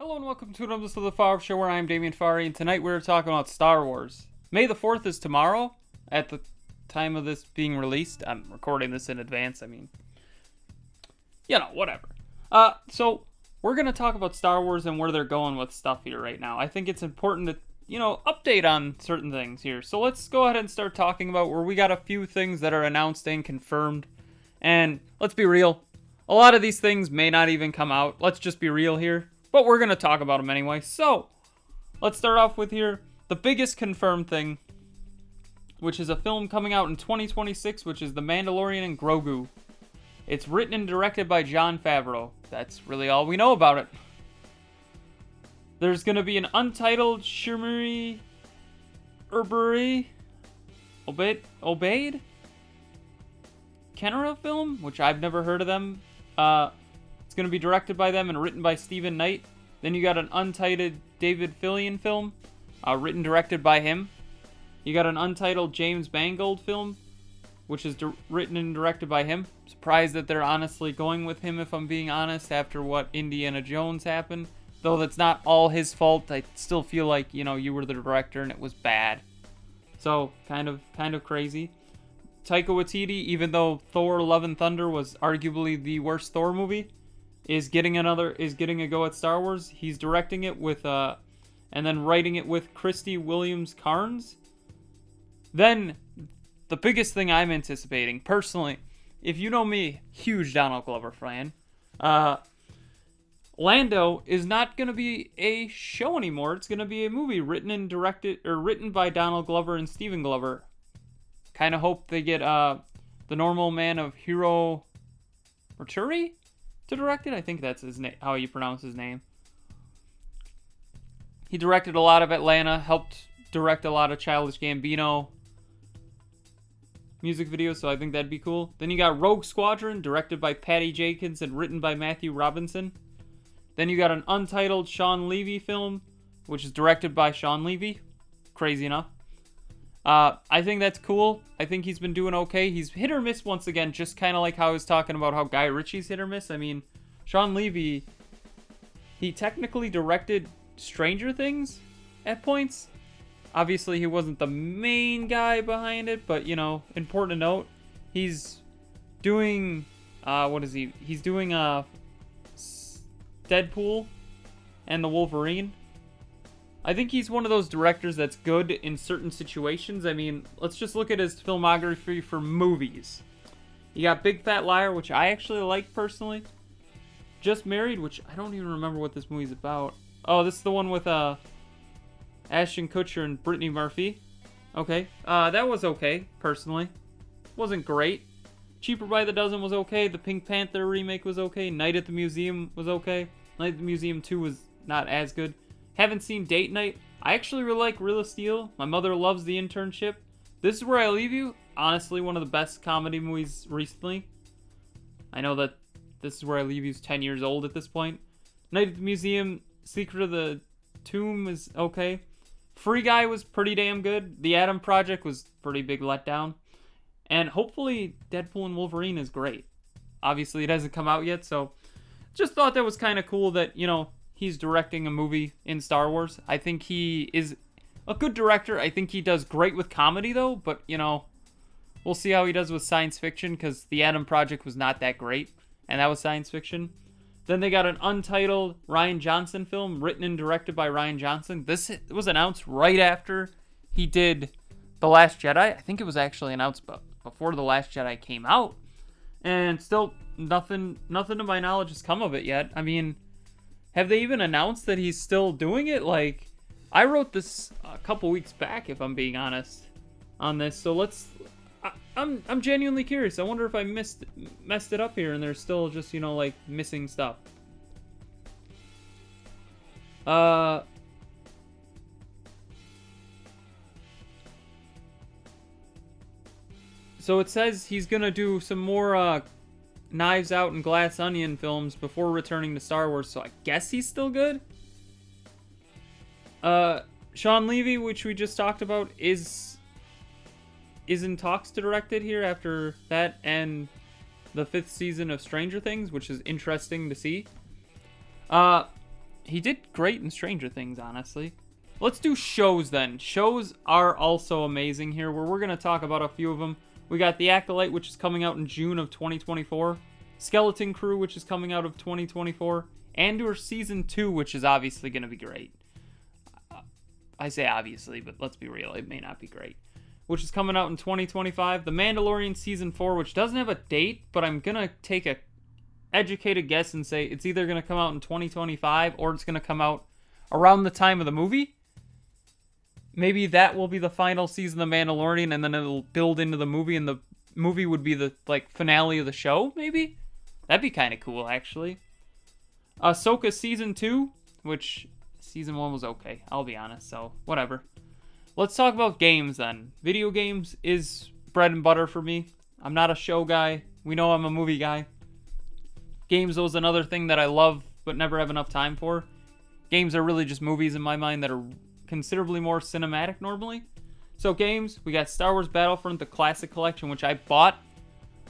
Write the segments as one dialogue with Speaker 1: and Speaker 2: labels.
Speaker 1: Hello and welcome to another episode of the Farr Show, where I am Damian Farr, and tonight we're talking about Star Wars. May the 4th is tomorrow, at the time of this being released. I'm recording this in advance, whatever. So, we're going to talk about Star Wars and where they're going with stuff here right now. I think it's important to, update on certain things here. So let's go ahead and start talking about where we got a few things that are announced and confirmed. And let's be real, a lot of these things may not even come out. Let's just be real here. But we're going to talk about them anyway. So, let's start off with here the biggest confirmed thing, which is a film coming out in 2026, which is The Mandalorian and Grogu. It's written and directed by Jon Favreau. That's really all we know about it. There's going to be an untitled Shimmery Obeyed Kenora film, which I've never heard of them. It's going to be directed by them and written by Stephen Knight. Then you got an untitled David Fillion film, written directed by him. You got an untitled James Mangold film, which is written and directed by him. Surprised that they're honestly going with him, if I'm being honest, after what Indiana Jones happened. Though that's not all his fault. I still feel like, you were the director and it was bad. So, kind of crazy. Taika Waititi, even though Thor: Love and Thunder was arguably the worst Thor movie, is getting a go at Star Wars. He's directing it with and then writing it with Christy Williams Carnes. Then the biggest thing I'm anticipating personally, if you know me, huge Donald Glover fan, Lando is not going to be a show anymore. It's going to be a movie written by Donald Glover and Stephen Glover. Kind of hope they get the normal man of Hiro Murturi to direct it. I think that's his name, how you pronounce his name. He directed a lot of Atlanta, helped direct a lot of Childish Gambino music videos, so I think that'd be cool. Then you got Rogue Squadron, directed by Patty Jenkins and written by Matthew Robinson. Then you got an untitled Sean Levy film, which is directed by Sean Levy. Crazy enough. I think that's cool. I think he's been doing okay. He's hit or miss once again, just kind of like how I was talking about how Guy Ritchie's hit or miss. I mean, Sean Levy, he technically directed Stranger Things at points. Obviously, he wasn't the main guy behind it, but, important to note, he's doing, He's doing Deadpool and the Wolverine. I think he's one of those directors that's good in certain situations. I mean, let's just look at his filmography for movies. You got Big Fat Liar, which I actually like personally. Just Married, which I don't even remember what this movie's about. Oh, this is the one with Ashton Kutcher and Brittany Murphy. Okay, that was okay, personally. Wasn't great. Cheaper by the Dozen was okay. The Pink Panther remake was okay. Night at the Museum was okay. Night at the Museum 2 was not as good. Haven't seen Date Night. I actually really like Real Steel. My mother loves The Internship. This Is Where I Leave You. Honestly, one of the best comedy movies recently. I know that This Is Where I Leave You is 10 years old at this point. Night at the Museum, Secret of the Tomb is okay. Free Guy was pretty damn good. The Adam Project was pretty big letdown. And hopefully Deadpool and Wolverine is great. Obviously it hasn't come out yet, so just thought that was kind of cool that, he's directing a movie in Star Wars. I think he is a good director. I think he does great with comedy, though. But, we'll see how he does with science fiction, because The Adam Project was not that great, and that was science fiction. Then they got an untitled Rian Johnson film, written and directed by Rian Johnson. This was announced right after he did The Last Jedi. I think it was actually announced before The Last Jedi came out. And still, nothing to my knowledge has come of it yet. I mean, have they even announced that he's still doing it? Like, I wrote this a couple weeks back, if I'm being honest, on this. So I'm genuinely curious. I wonder if I messed it up here and there's still just, missing stuff. So it says he's gonna do some more, Knives Out and Glass Onion films before returning to Star Wars, so I guess he's still good. Sean Levy, which we just talked about, is in talks to direct it here after that and the 5th season of Stranger Things, which is interesting to see. he did great in Stranger Things, honestly. Let's do shows then. Shows are also amazing here, where we're going to talk about a few of them. We got The Acolyte, which is coming out in June of 2024. Skeleton Crew, which is coming out of 2024. Andor Season 2, which is obviously going to be great. I say obviously, but let's be real, it may not be great. Which is coming out in 2025. The Mandalorian Season 4, which doesn't have a date, but I'm going to take a educated guess and say it's either going to come out in 2025 or it's going to come out around the time of the movie. Maybe that will be the final season of The Mandalorian, and then it'll build into the movie, and the movie would be the finale of the show, maybe? That'd be kind of cool, actually. Ahsoka Season 2, which Season 1 was okay, I'll be honest, so whatever. Let's talk about games then. Video games is bread and butter for me. I'm not a show guy. We know I'm a movie guy. Games was another thing that I love but never have enough time for. Games are really just movies in my mind that are considerably more cinematic normally. So games, we got Star Wars Battlefront, the Classic Collection, which I bought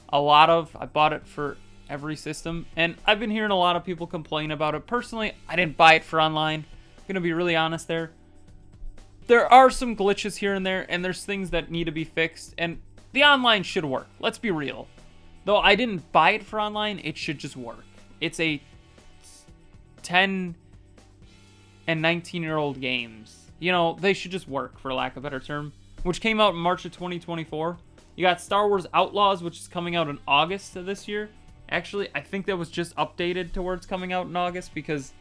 Speaker 1: a lot of. I bought it for every system, and I've been hearing a lot of people complain about it. Personally, I didn't buy it for online. I'm going to be really honest there. There are some glitches here and there, and there's things that need to be fixed, and the online should work. Let's be real. Though I didn't buy it for online, it should just work. It's a 10 and 19-year-old games. You know, they should just work, for lack of a better term. Which came out in March of 2024. You got Star Wars Outlaws, which is coming out in August of this year. Actually, I think that was just updated to where it's coming out in August, because,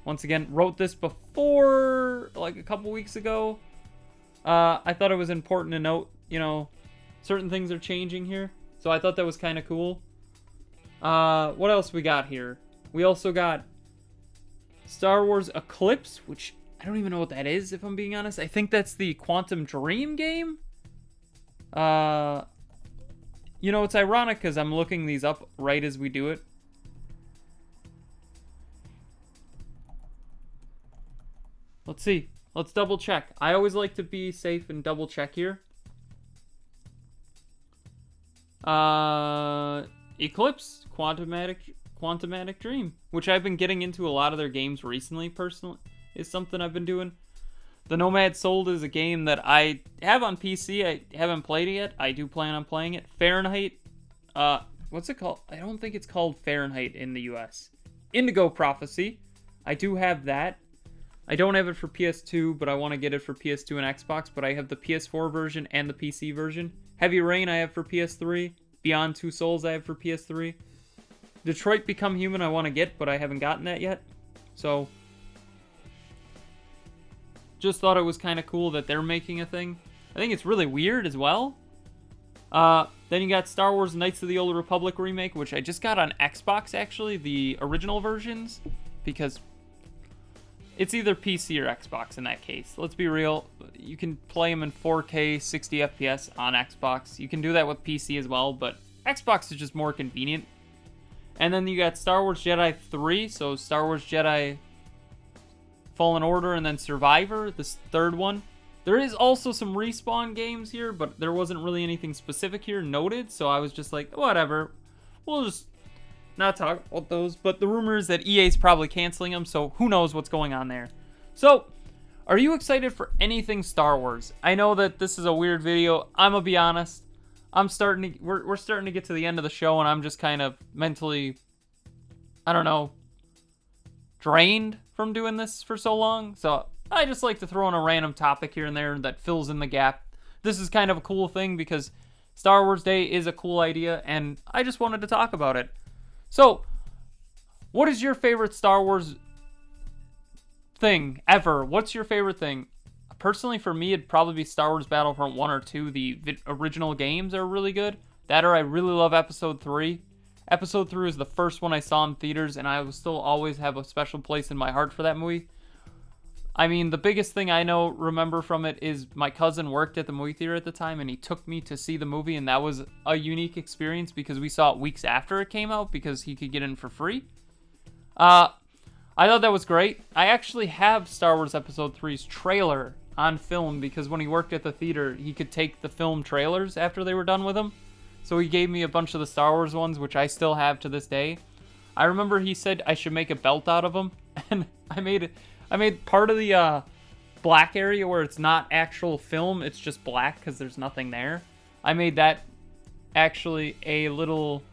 Speaker 1: once again, wrote this before, like, a couple weeks ago. I thought it was important to note, you know, certain things are changing here. So I thought that was kind of cool. What else we got here? We also got Star Wars Eclipse, which I don't even know what that is, if I'm being honest. I think that's the Quantum Dream game. You know, it's ironic because I'm looking these up right as we do it. Let's see. Let's double check. I always like to be safe and double check here. Eclipse, Quantumatic Dream, which I've been getting into a lot of their games recently, personally, is something I've been doing. The Nomad Soul is a game that I have on PC. I haven't played it yet. I do plan on playing it. Fahrenheit, what's it called? I don't think it's called Fahrenheit in the US. Indigo Prophecy, I do have that. I don't have it for PS2, but I want to get it for PS2 and Xbox, but I have the PS4 version and the PC version. Heavy Rain I have for PS3. Beyond Two Souls I have for PS3. Detroit Become Human I want to get, but I haven't gotten that yet. So, just thought it was kind of cool that they're making a thing. I think it's really weird as well. Then you got Star Wars Knights of the Old Republic remake, which I just got on Xbox, actually, the original versions, because it's either PC or Xbox in that case. Let's be real. You can play them in 4K, 60 FPS on Xbox. You can do that with PC as well, but Xbox is just more convenient. And then you got Star Wars Jedi 3, so Star Wars Jedi Fallen Order, and then Survivor, this third one. There is also some Respawn games here, but there wasn't really anything specific here noted, so I was just like, whatever. We'll just not talk about those, but the rumor is that EA's probably canceling them, so who knows what's going on there. So, are you excited for anything Star Wars? I know that this is a weird video. I'm gonna be honest. We're starting to get to the end of the show, and I'm just kind of mentally, I don't know, drained from doing this for so long. So I just like to throw in a random topic here and there that fills in the gap. This is kind of a cool thing because Star Wars Day is a cool idea, and I just wanted to talk about it. So, what is your favorite Star Wars thing ever? What's your favorite thing? Personally, for me, it'd probably be Star Wars Battlefront 1 or 2. The original games are really good. That, or I really love Episode 3. Episode 3 was the first one I saw in theaters, and I will still always have a special place in my heart for that movie. I mean, the biggest thing I remember from it is my cousin worked at the movie theater at the time, and he took me to see the movie, and that was a unique experience because we saw it weeks after it came out because he could get in for free. I thought that was great. I actually have Star Wars Episode 3's trailer on film because when he worked at the theater, he could take the film trailers after they were done with him. So he gave me a bunch of the Star Wars ones, which I still have to this day. I remember he said I should make a belt out of them. and I made part of the black area where it's not actual film, it's just black because there's nothing there. I made that actually a little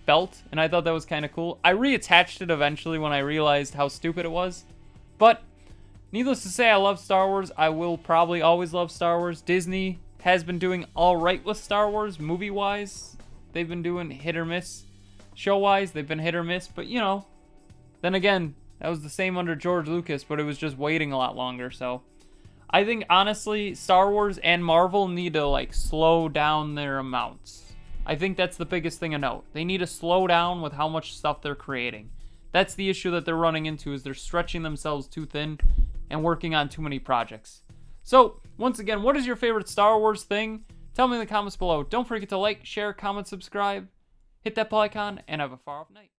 Speaker 1: belt, and I thought that was kind of cool. I reattached it eventually when I realized how stupid it was, but needless to say, I love Star Wars. I will probably always love Star Wars. Disney has been doing all right with Star Wars movie-wise. They've been doing hit or miss. Show-wise, they've been hit or miss, but you know, then again, that was the same under George Lucas, but it was just waiting a lot longer. So I think honestly, Star Wars and Marvel need to like slow down their amounts. I think that's the biggest thing to note. They need to slow down with how much stuff they're creating. That's the issue that they're running into, is they're stretching themselves too thin and working on too many projects. So, once again, what is your favorite Star Wars thing? Tell me in the comments below. Don't forget to like, share, comment, subscribe, hit that bell icon, and have a far off night.